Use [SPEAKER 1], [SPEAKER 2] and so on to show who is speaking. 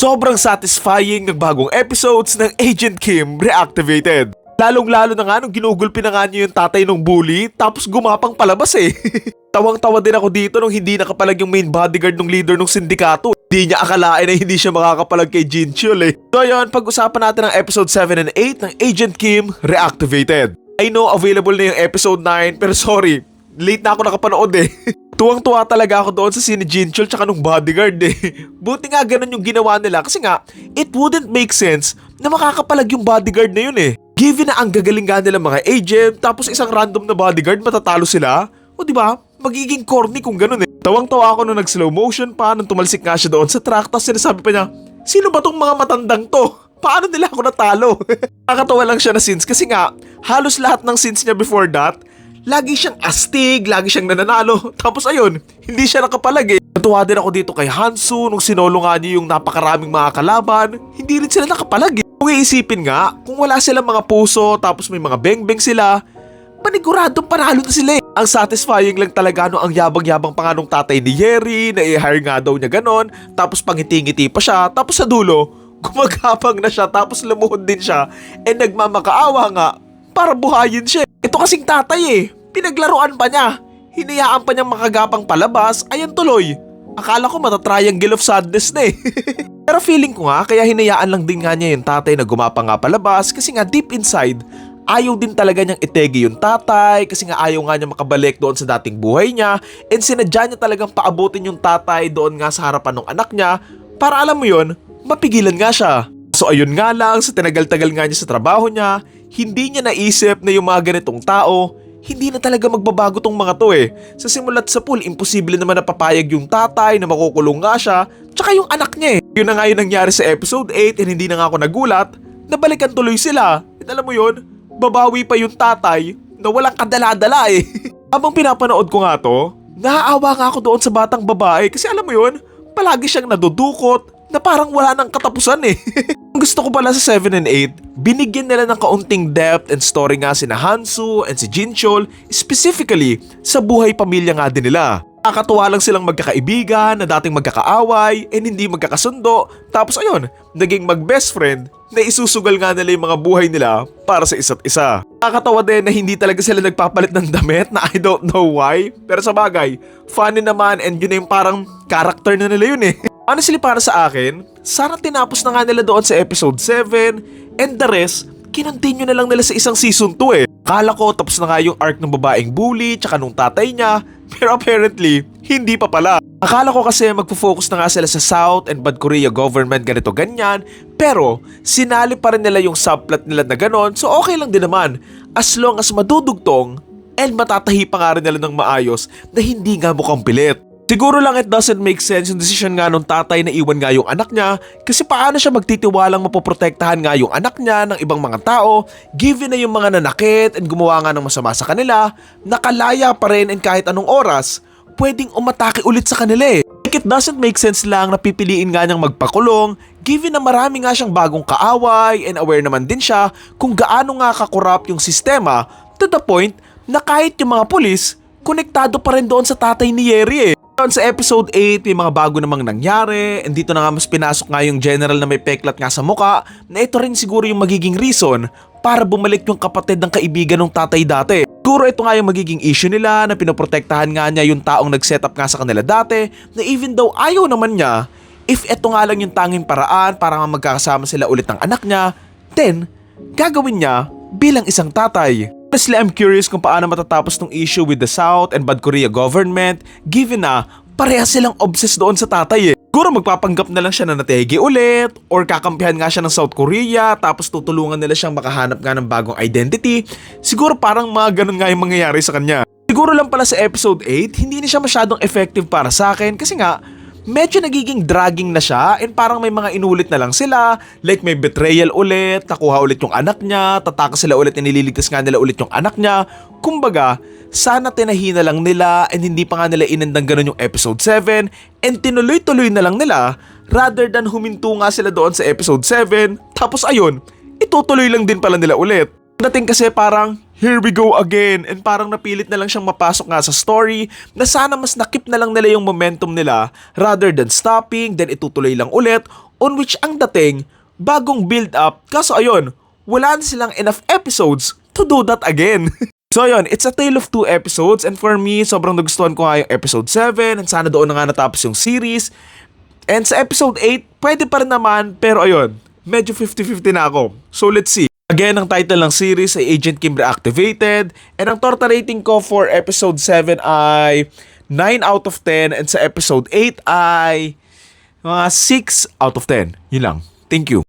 [SPEAKER 1] Sobrang satisfying ng bagong episodes ng Agent Kim Reactivated. Lalong-lalo na nga nung ginugulpi na nga niyo yung tatay ng bully tapos gumapang palabas eh. Tawang-tawa din ako dito nung hindi nakapalag yung main bodyguard ng leader ng sindikato. Hindi niya akalain na hindi siya makakapalag kay Jinchul eh. So ayun, pag-usapan natin ang episode 7 and 8 ng Agent Kim Reactivated. I know available na yung episode 9 pero sorry, late na ako nakapanood eh. Tuwang-tuwa talaga ako doon sa sini Jinchul tsaka nung bodyguard eh. Buti nga ganun yung ginawa nila kasi nga, it wouldn't make sense na makakapalag yung bodyguard na yun eh. Given na ang gagaling nga nila mga agent tapos isang random na bodyguard matatalo sila, o diba, magiging corny kung ganun eh. Tawang-tawa ako nung nag-slow motion pa nung tumalsik nga siya doon sa track tapos sinasabi pa niya, sino ba tong mga matandang to? Paano nila ako natalo? Nakakatawa lang siya na scenes kasi nga, halos lahat ng scenes niya before that, lagi siyang astig, lagi siyang nananalo. Tapos ayun, hindi siya nakapalag eh. Natuwa din ako dito kay Hansu nung sinolo nga niya yung napakaraming mga kalaban. Hindi rin sila nakapalag eh. Kung iisipin nga, kung wala silang mga puso tapos may mga beng-beng sila, paniguradong panalo na sila eh. Ang satisfying lang talaga no ang yabang-yabang pa nga nung tatay ni Yeri na i-hire nga daw niya ganon. Tapos pangiti-ngiti pa siya. Tapos sa dulo, gumagapang na siya tapos lumuhod din siya. And nagmamakaawa nga para buhayin siya. Ito kasing tatay eh, pinaglaruan pa niya. Hinayaan pa niyang makagapang palabas, ayan tuloy. Akala ko mata-triangle of sadness na eh. Pero feeling ko nga, kaya hinayaan lang din nga niya yung tatay na gumapang nga palabas kasi nga deep inside, ayaw din talaga niyang itegi yung tatay kasi nga ayaw nga niya makabalik doon sa dating buhay niya and sinadya niya talagang paabutin yung tatay doon nga sa harapan ng anak niya para alam mo yun, mapigilan nga siya. So ayun nga lang, sa tinagal-tagal nga niya sa trabaho niya, hindi niya naisip na yung mga ganitong tao, hindi na talaga magbabago tong mga to eh. Sa simulat sa pool, imposible naman na papayag yung tatay na makukulong nga siya, tsaka yung anak niya eh. Yun na nga yung nangyari sa episode 8 and hindi na nga ako nagulat, nabalikan tuloy sila. At alam mo yun, babawi pa yung tatay na walang kadala-dala eh. Habang pinapanood ko nga to, naaawa nga ako doon sa batang babae kasi alam mo yun, palagi siyang nadudukot na parang wala nang katapusan eh. Ang gusto ko pala sa 7 and 8, binigyan nila ng kaunting depth and story nga sina Hansu and si Jinchul, specifically sa buhay pamilya nga din nila. Nakakatuwa lang silang magkakaibigan na dating magkakaaway and hindi magkakasundo. Tapos ayun, naging mag-best friend na isusugal nga nila yung mga buhay nila para sa isa't isa. Nakakatawa din na hindi talaga sila nagpapalit ng damit na I don't know why. Pero sa bagay, funny naman and yun na yung parang character na nila yun eh. Honestly para sa akin, sana tinapos na nga nila doon sa episode 7 and the rest, kinontinue na lang nila sa isang season 2 eh. Akala ko tapos na nga yung arc ng babaeng bully tsaka nung tatay niya, pero apparently, hindi pa pala. Akala ko kasi magpo-focus na nga sila sa South and Bad Korea government ganito ganyan, pero sinali pa rin nila yung subplot nila na ganon, so okay lang din naman as long as madudugtong and matatahi pa nga rin nila ng maayos na hindi nga mukhang pilit. Siguro lang it doesn't make sense yung decision nga nung tatay na iwan nga yung anak niya kasi paano siya magtitiwalang mapoprotektahan nga yung anak niya ng ibang mga tao given na yung mga nanakit and gumawa nga ng masama sa kanila, nakalaya pa rin and kahit anong oras, pwedeng umatake ulit sa kanila eh. Like it doesn't make sense lang na pipiliin nga niyang magpakulong given na marami nga siyang bagong kaaway and aware naman din siya kung gaano nga kakorrupt yung sistema to the point na kahit yung mga pulis, konektado pa rin doon sa tatay ni Yeri eh. Sa episode 8, may mga bago namang nangyari and dito na nga mas pinasok nga yung general na may peklat nga sa muka na ito rin siguro yung magiging reason para bumalik yung kapatid ng kaibigan ng tatay dati. Siguro ito nga yung magiging issue nila na pinoprotektahan nga niya yung taong nag-setup nga sa kanila dati na even though ayaw naman niya, if ito nga lang yung tanging paraan para nga magkakasama sila ulit ng anak niya, then gagawin niya bilang isang tatay. Honestly, I'm curious kung paano matatapos tong issue with the South and Bad Korea government given na parehas silang obsessed doon sa tatay eh. Siguro magpapanggap na lang siya na nategi ulit or kakampihan nga siya ng South Korea tapos tutulungan nila siyang makahanap nga ng bagong identity. Siguro parang mga ganun nga yung mangyayari sa kanya. Siguro lang pala sa episode 8, hindi na siya masyadong effective para sa akin kasi nga medyo nagiging dragging na siya and parang may mga inulit na lang sila like may betrayal ulit, nakuha ulit yung anak niya, tatakas sila ulit and nililigtas nga nila ulit yung anak niya. Kumbaga, sana tinahina lang nila and hindi pa nga nila inendang ganun yung episode 7 and tinuloy-tuloy na lang nila rather than huminto nga sila doon sa episode 7 tapos ayun, itutuloy lang din pala nila ulit. Dating kasi parang here we go again and parang napilit na lang siyang mapasok nga sa story na sana mas nakip na lang nila yung momentum nila rather than stopping then itutuloy lang ulit on which ang dating, bagong build up, kaso ayun, wala na silang enough episodes to do that again. So ayun, it's a tale of two episodes and for me, sobrang nagustuhan ko nga yung episode 7 and sana doon na nga natapos yung series. And sa episode 8, pwede pa rin naman pero ayun, medyo 50-50 na ako. So let's see. Again, ang title ng series ay Agent Kim Reactivated and ang torta rating ko for episode 7 ay 9 out of 10 and sa episode 8 ay mga 6 out of 10. Yun lang. Thank you.